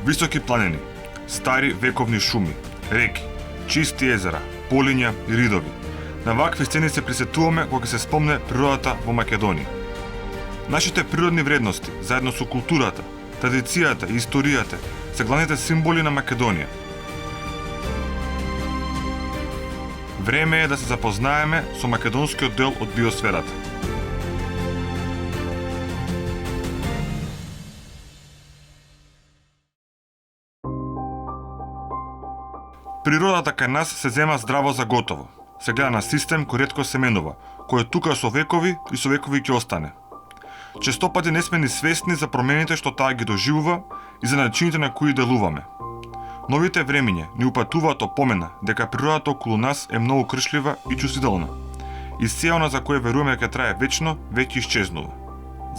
Високи планини, стари вековни шуми, реки, чисти езера, полиња и ридови. На вакви сцени се присетуваме кога се спомне природата во Македонија. Нашите природни вредности, заедно со културата, традицијата и историјата, се главните символи на Македонија. Време е да се запознаеме со македонскиот дел од биосферата. Природата кај нас се зема здраво за готово. Се гледа на систем кој ретко се менува, кој е тука со векови и со векови ќе остане. Често пати не сме ни свесни за промените што таа ги доживува и за начините на кои делуваме. Новите времиња ни упатуваат опомена дека природата околу нас е многу кршлива и чувствителна. И се она за кое веруваме дека трае вечно, веќе исчезнува.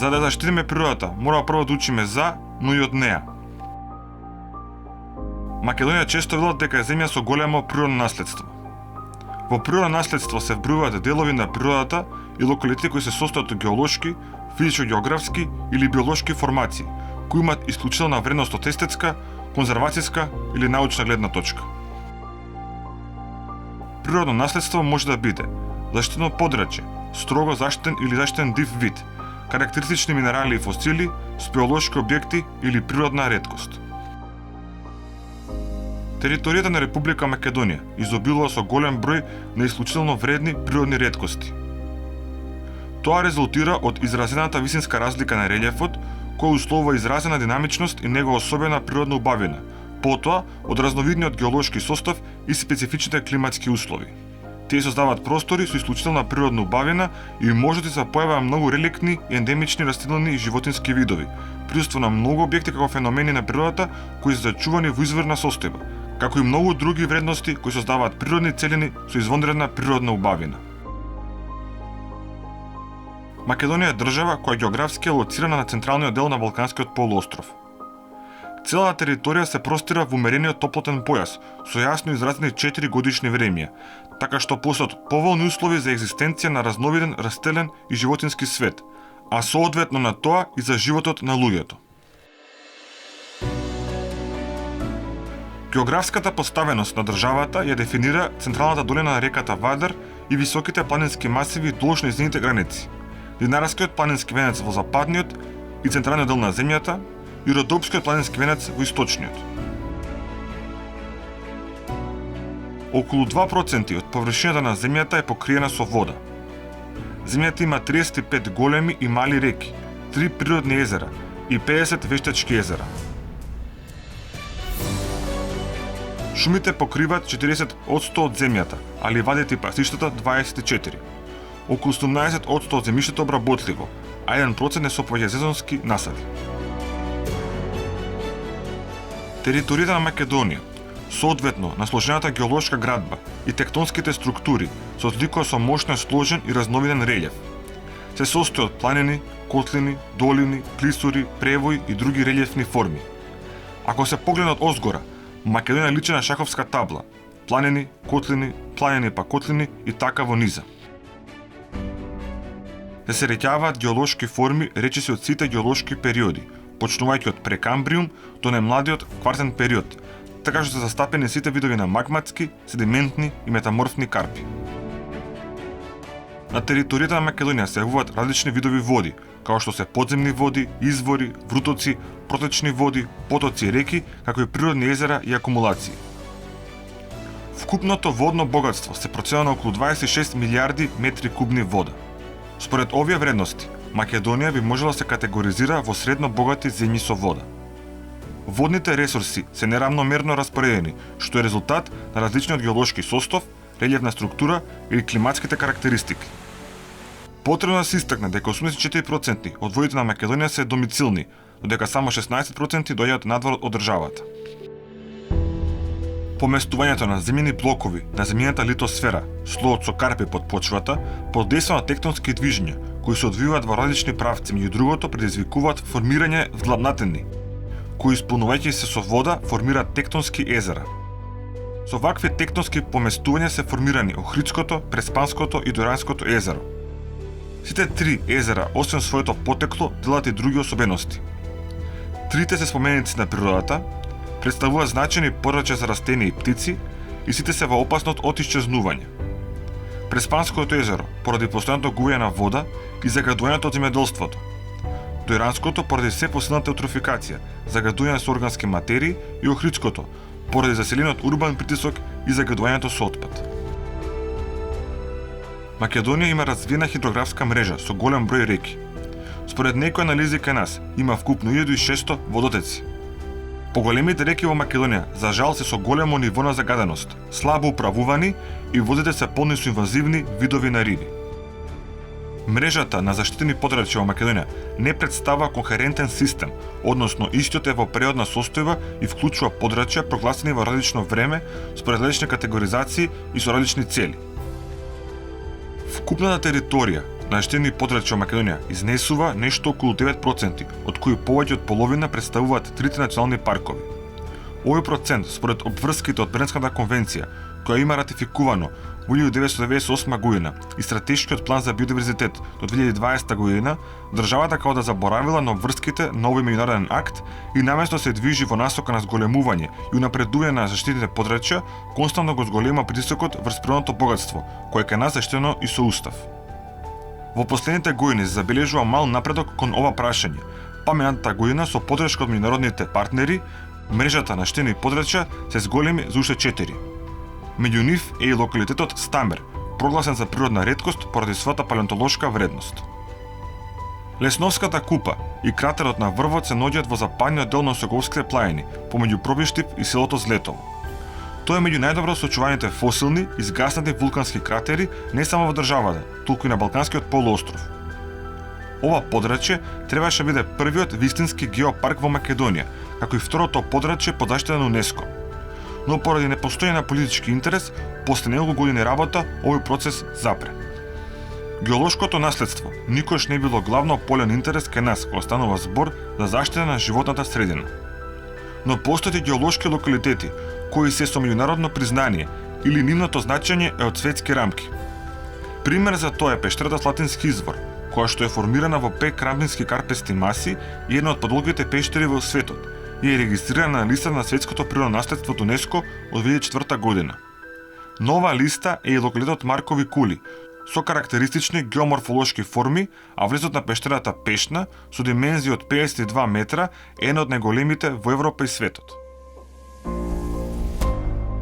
За да заштитиме природата, мора прво да учиме за, но и од неа. Македонија често велат дека е земја со големо природно наследство. Во природно наследство се вбројуваат делови на природата и локалитети кои се состојат од геолошки, физичко-географски или биолошки формации, кои имаат исклучителна вредност од естетска, конзервацијска или научна гледна точка. Природно наследство може да биде заштитено подрачје, строго заштитен или заштитен див вид, карактеристични минерали и фосили, спелеолошки објекти или природна реткост. Територијата на Република Македонија изобилува со голем број на исклучително вредни природни реткости. Тоа резултира од изразената висинска разлика на релјефот, која условува изразена динамичност и негова особена природна убавина, потоа од разновидниот геолошки состав и специфичните климатски услови. Тие создаваат простори со исклучителна природна убавина и може да се појаваа многу реликтни и ендемични растителни и животински видови, присуство на многу објекти како феномени на природата кои се зачувани во изворна состојба, како и многу други вредности кои создаваат природни целини со извонредна природна убавина. Македонија е држава која географски е лоцирана на централниот дел на Балканскиот полуостров. Целата територија се простира во умерениот топлотен појас со јасно изразени 4 годишни времиња, така што постојат поволни услови за екзистенција на разновиден растелен и животински свет, а соодветно на тоа и за животот на луѓето. Географската поставеност на државата ја дефинира централната долина на реката Вадар и високите планински масиви долж нејзините граници, Динарскиот планински венец во западниот и централниот дел на земјата и Родопскиот планински венец во источниот. Околу 2% од површината на земјата е покриена со вода. Земјата има 35 големи и мали реки, 3 природни езера и 50 вештачки езера. Шумите покриваат 40% од земјата, а ливадите и пасиштата 24%. Околу 18% од земјиштето обработливо, а 1% е со повеќесезонски насади. Територијата на Македонија, соодветно на сложената геолошка градба и тектонските структури, се одликува со мощно сложен и разновиден релјеф. Се состои од планини, котлини, долини, клисури, превои и други релјефни форми. Ако се погледне од озгора, Македонија личи на шаховска табла: планини, планини па котлини и така во низа. Се среќаваат геолошки форми речиси од сите геолошки периоди, почнувајќи од прекамбриум до најмладиот квартен период, така што се застапени сите видови на магматски, седиментни и метаморфни карпи. На територијата на Македонија се јавуваат различни видови води, како што се подземни води, извори, врутоци, протечни води, потоци и реки, како и природни езера и акумулации. Вкупното водно богатство се проценува на околу 26 милиарди метри кубни вода. Според овие вредности, Македонија би можела да се категоризира во средно богати земји со вода. Водните ресурси се неравномерно распоредени, што е резултат на различниот геолошки состав, релјефна структура или климатските карактеристики. Потребно да се истакне дека 84% од водите на Македонија се домицилни, додека само 16% доаѓаат надвор од државата. Поместувањето на земјени блокови на земјината литосфера, слоот со карпи под почвата, под дејство на тектонски движења, кои се одвиваат во различни правци, меѓу другото предизвикуваат формирање вдлабнатени, кои исполнувајќи се со вода формираат тектонски езера. Со вакви тектонски поместувања се формирани Охридското, Преспанското и Доранското езеро. Сите три езера, освен своето потекло, делат и други особености. Трите се споменици на природата, представуваат значајни подрачја за растенија и птици и сите се во опасност од исчезнување. Преспанското езеро, поради постојаното губење на вода и загадувањето од земјоделството. До Иранското, поради се посилната еутрофикација, загадување со органски материи, и Охридското, поради заселениот урбан притисок и загадувањето со отпад. Македонија има развиена хидрографска мрежа со голем број реки. Според некои анализи кај нас има вкупно 1600 водотеци. Поголемите реки во Македонија за жал се со големо ниво на загаденост, слабо управувани и водите се полни со инвазивни видови на риби. Мрежата на заштитени подрачја во Македонија не представува кохерентен систем, односно истиот е во преодна состојба и вклучува подрачја прогласени во различно време, според различни категоризации и со различни цели. Вкупната територија на заштитени подрачја во Македонија изнесува нешто околу 9%, од кои повеќе од половина представуваат трите национални паркови. Овој процент, според обврските од Бернската конвенција, која има ратификувано во 1998 година и стратешкиот план за биодиверзитет до 2020 година, државата као да заборавила на обврските на овој меѓународен акт и наместо се движи во насока на зголемување и унапредување на заштитените подрачја, константно го зголема притисокот врз природното богатство, кое кај нас заштитено и со устав. Во последните години се забележува мал напредок кон ова прашање, па минатата година со поддршка од меѓународните партнери, мрежата на заштитени подрачја се зголеми за уште 4. Меѓу нив е и локалитетот Стамер, прогласен за природна реткост поради својата палеонтолошка вредност. Лесновската купа и кратерот на врвот се наоѓаат во западниот дел на Осоговските планини, помеѓу Пробиштип и селото Злетово. Тоа е меѓу најдобро сочуваните фосилни и згаснати вулкански кратери не само во државата, туку и на Балканскиот полуостров. Ова подрачје требаше биде првиот вистински геопарк во Македонија, како и второто подрачје под заштита на УНЕСКО. Но поради непостојање на политички интерес, после неколку години работа, овој процес запре. Геолошкото наследство никош не било главно поле на интерес кај нас кога станува збор за заштита на животната средина. Но постојат и геолошки локалитети кои се со меѓународно признание или нивното значење е од светски рамки. Пример за тоа е пештерата Слатински извор, која што е формирана во пек рампински карпести маси и една од подолгите пештери во светот и е регистрирана на листа на светското природно наследство од УНЕСКО од 2004 година. Нова листа е и локалитетот Маркови кули, со карактеристични геоморфолошки форми, а влезот на пештерата Пешна со димензија од 52 метра е една од најголемите во Европа и светот.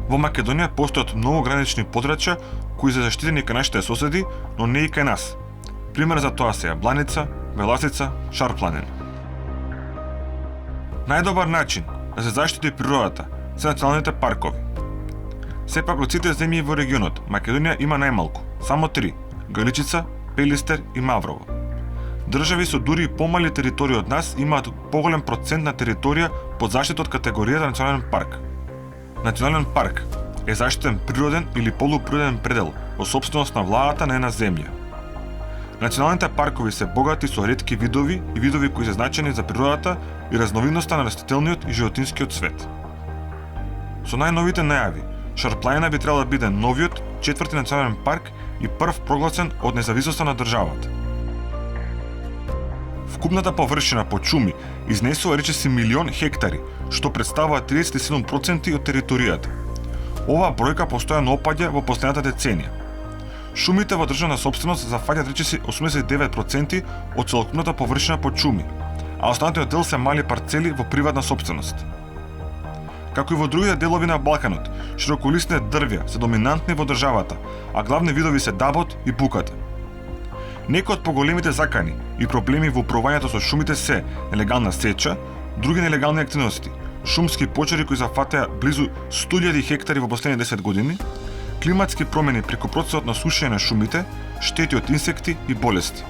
Во Македонија постојат многу гранични подрачја кои се заштитени кај нашите соседи, но не и кај нас. Пример за тоа се Јабланица, Веласица, Шарпланина. Најдобар начин да се заштити природата се националните паркови. Сепак од сите земји во регионот, Македонија има најмалку, само 3: Галичица, Пелистер и Маврово. Држави со дури помали територии од нас имаат поголем процент на територија под заштита од категоријата национален парк. Национален парк е заштитен природен или полуприроден предел во сопственост на владата на една земја. Националните паркови се богати со ретки видови и видови кои се значени за природата и разновидноста на растителниот и животинскиот свет. Со најновите најави, Шарпланина би требало да биде новиот 4ти национален парк и прв прогласен од независноста на државата. Вкупната површина под шуми изнесува речиси 1.000.000 хектари, што представува 37% од територијата. Оваа бројка постојано опаѓа во последната деценија. Шумите во државна сопственост зафаќаат речиси 89% од целокупната површина под шуми, а останатиот дел се мали парцели во приватна сопственост. Како и во другите делови на Балканот, широколисни дрвја се доминантни во државата, а главни видови се дабот и буката. Некои од поголемите закани и проблеми во управувањето со шумите се нелегална сеча, други нелегални активности, шумски пожари кои зафатеа близу 100.000 хектари во последните 10 години, климатски промени преку процесот на сушење на шумите, штети од инсекти и болести.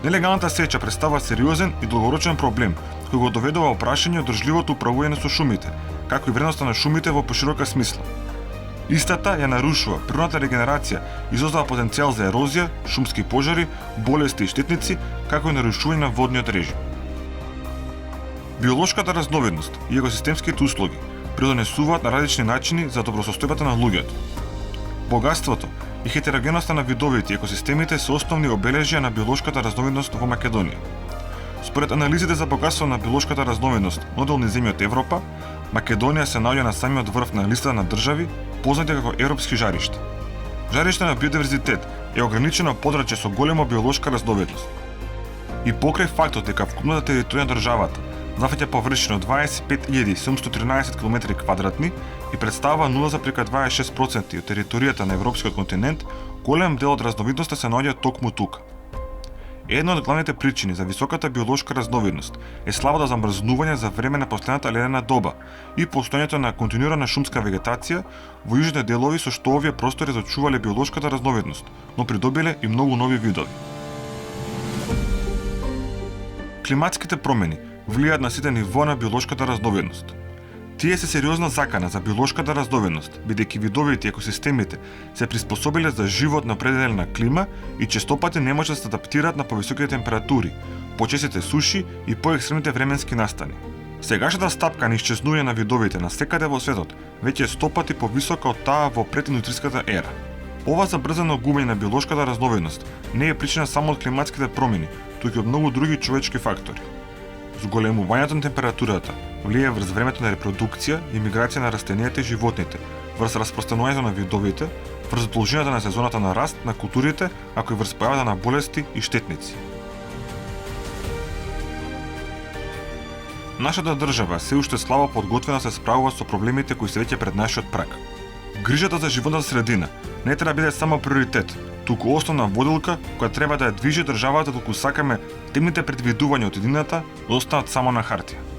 Нелегалната сеча представува сериозен и долгорочен проблем кој го доведува во прашање одржливото управување со шумите, како и вредноста на шумите во поширока смисла. Истата ја нарушува природната регенерација и создава потенцијал за ерозија, шумски пожари, болести и штетници, како и нарушување на водниот режим. Биолошката разновидност и екосистемските услоги придонесуваат на различни начини за добросостојбата на луѓето. Богатството и хетерогеноста на видовите и екосистемите се основни обележја на биолошката разновидност во Македонија. Според анализите за богатство на биолошката разновидност на одделни земји од Европа, Македонија се наоѓа на самиот врв на листата на држави познати како европски жаришта. Жариште на биодиверзитет е ограничено подрачје со голема биолошка разновидност. И покрај фактот дека вкупната територија на државата зафаќа површина од 25.713 км2 и представува 0,26% од територијата на европскиот континент, голем дел од разновидноста се наоѓа токму тука. Една од главните причини за високата биолошка разновидност е слабото замрзнување за време на последната ледена доба и постојањето на континуирана шумска вегетација во јужните делови со што овие простори зачувале биолошката разновидност, но придобиле и многу нови видови. Климатските промени влијаат на сите нивоа на биолошката разновидност. Тие се сериозна закана за биолошката разновидност, бидејќи видовите и екосистемите се приспособиле за живот на определена клима и честопати не можат да се адаптираат на повисоките температури, почестите суши и поекстремните временски настани. Сегашната стапка на исчезнување на видовите насекаде во светот веќе е 100 пати повисока од таа во прединдустријската ера. Ова забрзано губење на биолошката разновидност не е причина само од климатските промени, туку и од многу други човечки фактори. Зголемувањето на температурата влијае врз времето на репродукција и миграција на растенијата и животните, врз распространувањето на видовите, врз должината на сезоната на раст на културите, ако и врз појавата на болести и штетници. Нашата држава се уште слабо подготвена да се справува со проблемите кои се веќе пред нашиот праг. Грижата за животната средина не треба да биде само приоритет, туку основна водилка која треба да ја движи државата доколку сакаме темните предвидувања од едината да останат само на хартија.